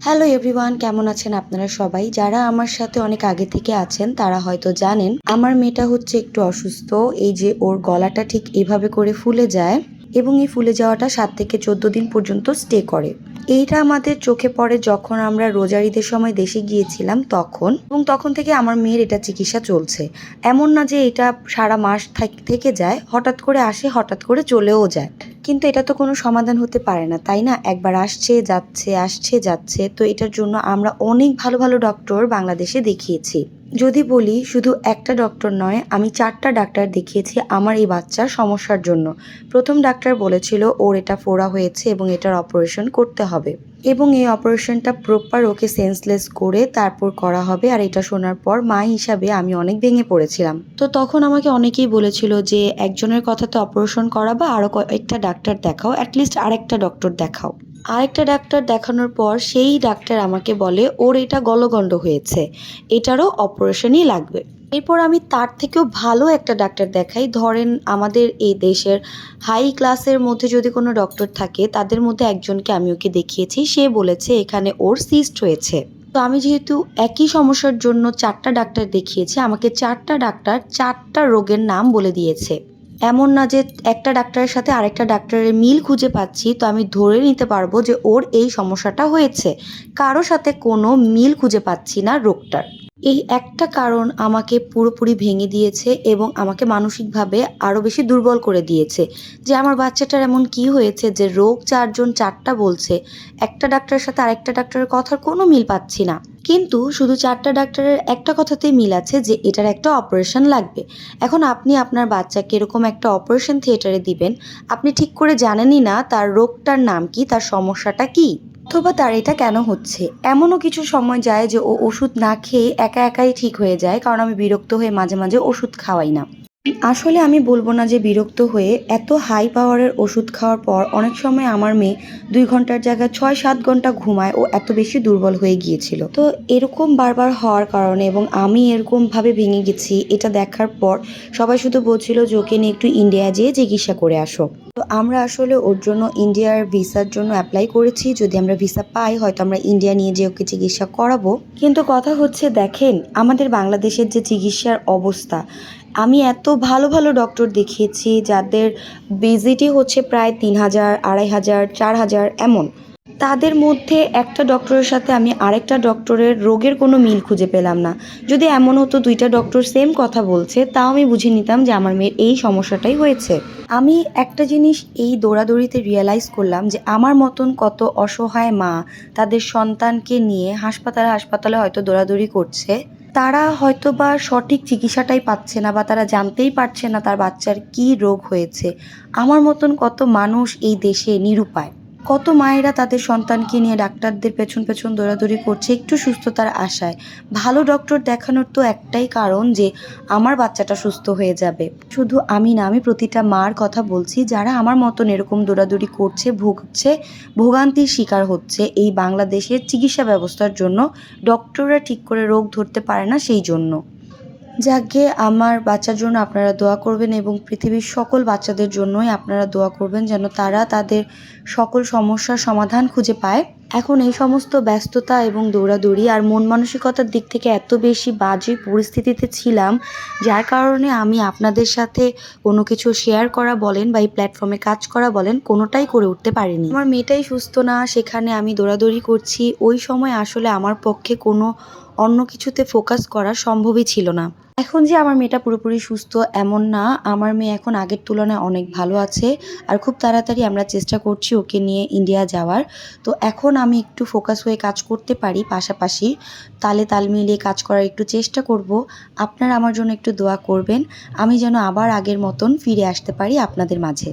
Hello everyone, কেমন আছেন আপনারা সবাই? যারা আমার সাথে অনেক আগে থেকে আছেন তারা হয়তো জানেন আমার মেয়েটা হচ্ছে একটু অসুস্থ। এই যে ওর গলাটা ঠিক এভাবে করে ফুলে যায় এবং এই ফুলে যাওয়াটা ৭ থেকে ১৪ দিন পর্যন্ত স্টে করে। এইটা আমাদের চোখে পড়ে যখন আমরা রোজার ঈদের সময় দেশে গিয়েছিলাম তখন, এবং তখন থেকে আমার মেয়ের এটা চিকিৎসা চলছে। এমন না যে এটা সারা মাস থেকে যায়, হঠাৎ করে আসে হঠাৎ করে চলেও যায়। কিন্তু এটা তো কোনো সমাধান হতে পারে না, তাই না? একবার আসছে যাচ্ছে আসছে যাচ্ছে, তো এটার জন্য আমরা অনেক ভালো ভালো ডক্টর বাংলাদেশে দেখিয়েছি। যদি বলি, শুধু একটা ডক্টর নয়, আমি ৪টা ডাক্তার দেখিয়েছি আমার এই বাচ্চার সমস্যার জন্য। প্রথম ডাক্তার বলেছিল ওর এটা ফোড়া হয়েছে এবং এটার অপারেশন করতে হবে, এবং এই অপারেশনটা প্রপার ওকে সেন্সলেস করে তারপর করা হবে। আর এটা শোনার পর মা হিসাবে আমি অনেক ভেঙে পড়েছিলাম। তো তখন আমাকে অনেকেই বলেছিল যে একজনের কথাতে অপারেশন করাবা, আরও কয়েকটা ডাক্তার দেখাও, অ্যাটলিস্ট আরেকটা ডক্টর দেখাও। আরেকটা ডাক্তার দেখানোর পর সেই ডাক্তার আমাকে বলে ওর এটা গলগণ্ড হয়েছে, এটারও অপারেশনই লাগবে। এরপর আমি তার থেকেও ভালো একটা ডাক্তার দেখাই। ধরেন আমাদের এই দেশের হাই ক্লাসের মধ্যে যদি কোনো ডক্টর থাকে তাদের মধ্যে একজনকে আমি ওকে দেখিয়েছি, সে বলেছে এখানে ওর সিস্ট হয়েছে। তো আমি যেহেতু একই সমস্যার জন্য ৪টা ডাক্তার দেখিয়েছি, আমাকে ৪টা ডাক্তার ৪টা রোগের নাম বলে দিয়েছে। এমন না যে একটা ডাক্তারের সাথে আরেকটা ডাক্তারের মিল খুঁজে পাচ্ছি, তো আমি ধরে নিতে পারবো যে ওর এই সমস্যাটা হয়েছে। কারো সাথে কোনো মিল খুঁজে পাচ্ছি না রোগটার। এই একটা কারণ আমাকে পুরোপুরি ভেঙে দিয়েছে এবং আমাকে মানসিকভাবে আরও বেশি দুর্বল করে দিয়েছে যে আমার বাচ্চাটার এমন কি হয়েছে যে রোগ ৪জন ৪টা বলছে, একটা ডাক্তারের সাথে আরেকটা ডাক্তারের কথার কোনো মিল পাচ্ছি না। কিন্তু শুধু ৪টা ডাক্তারের একটা কথাতেই মিল আছে যে এটার একটা অপারেশন লাগবে। এখন আপনি আপনার বাচ্চাকে এরকম একটা অপারেশন থিয়েটারে দিবেন, আপনি ঠিক করে জানেনই না তার রোগটার নাম কি, তার সমস্যাটা কি, অথবা তার এটা কেন হচ্ছে। এমনও কিছু সময় যায় যে ও ওষুধ না খেয়ে একা একাই ঠিক হয়ে যায়, কারণ আমি বিরক্ত হয়ে মাঝে মাঝে ওষুধ খাওয়াই না। আসলে আমি বলবো না যে বিরক্ত হয়ে, এত হাই পাওয়ারের ওষুধ খাওয়ার পর অনেক সময় আমার মেয়ে ২ ঘন্টার জায়গায় ৬-৭ ঘন্টা ঘুমায়, ও এত বেশি দুর্বল হয়ে গিয়েছিল। তো এরকম বারবার হওয়ার কারণে এবং আমি এরকমভাবে ভেঙে গেছি এটা দেখার পর সবাই শুধু বলছিল যে ওকে নিয়ে একটু ইন্ডিয়া যেয়ে চিকিৎসা করে আসো। তো আমরা আসলে ওর জন্য ইন্ডিয়ার ভিসার জন্য অ্যাপ্লাই করেছি। যদি আমরা ভিসা পাই হয়তো আমরা ইন্ডিয়া নিয়ে যেয়ে ওকে চিকিৎসা করাবো। কিন্তু কথা হচ্ছে, দেখেন আমাদের বাংলাদেশের যে চিকিৎসার অবস্থা, আমি এত ভালো ভালো ডক্টর দেখিয়েছি যাদের ভিজিটই হচ্ছে প্রায় ৩,০০০, ২,৫০০, ৪,০০০ এমন। তাদের মধ্যে একটা ডক্টরের সাথে আমি আরেকটা ডক্টরের রোগের কোনো মিল খুঁজে পেলাম না। যদি এমন হতো ২টা ডক্টর সেম কথা বলছে, তাও আমি বুঝে নিতাম যে আমার মেয়ের এই সমস্যাটাই হয়েছে। আমি একটা জিনিস এই দৌড়াদৌড়িতে রিয়েলাইজ করলাম যে আমার মতন কত অসহায় মা তাদের সন্তানকে নিয়ে হাসপাতালে হাসপাতালে হয়তো দৌড়াদৌড়ি করছে। তারা হয়তো বা সঠিক চিকিৎসাটাই পাচ্ছে না, বা তারা জানতেই পারছে না তার বাচ্চার কী রোগ হয়েছে। আমার মতন কত মানুষ এই দেশে নিরুপায়, কত মায়েরা তাদের সন্তানকে নিয়ে ডাক্তারদের পেছন পেছন দৌড়াদৌড়ি করছে একটু সুস্থতার আশায়। ভালো ডক্টর দেখানোর তো একটাই কারণ যে আমার বাচ্চাটা সুস্থ হয়ে যাবে। শুধু আমি না, আমি প্রতিটা মার কথা বলছি যারা আমার মতন এরকম দৌড়াদৌড়ি করছে, ভুগছে, ভোগান্তির শিকার হচ্ছে এই বাংলাদেশের চিকিৎসা ব্যবস্থার জন্য। ডক্টররা ঠিক করে রোগ ধরতে পারে না, সেই জন্য। যাকে আমার বাচ্চার জন্য আপনারা দোয়া করবেন এবং পৃথিবীর সকল বাচ্চাদের জন্যই আপনারা দোয়া করবেন যেন তারা তাদের সকল সমস্যার সমাধান খুঁজে পায়। এখন এই সমস্ত ব্যস্ততা এবং দৌড়াদৌড়ি আর মন মানসিকতার দিক থেকে এত বেশি বাজে পরিস্থিতিতে ছিলাম, যার কারণে আমি আপনাদের সাথে কোনো কিছু শেয়ার করা বলেন বা এই প্ল্যাটফর্মে কাজ করা বলেন, কোনোটাই করে উঠতে পারিনি। আমার মেয়েটাই সুস্থ না, সেখানে আমি দৌড়াদৌড়ি করছি। ওই সময় আসলে আমার পক্ষে কোনো অন্য কিছুতে ফোকাস করা সম্ভবই ছিল না। এখন যে আমার মেয়েটা পুরোপুরি সুস্থ এমন না, আমার মেয়ে এখন আগের তুলনায় অনেক ভালো আছে। আর খুব তাড়াতাড়ি আমরা চেষ্টা করছি ওকে নিয়ে ইন্ডিয়া যাওয়ার। তো এখন আমি একটু ফোকাস হয়ে কাজ করতে পারি, পাশাপাশি তালে তাল মিলিয়ে কাজ করার একটু চেষ্টা করব। আপনারা আমার জন্য একটু দোয়া করবেন, আমি যেন আবার আগের মতন ফিরে আসতে পারি আপনাদের মাঝে।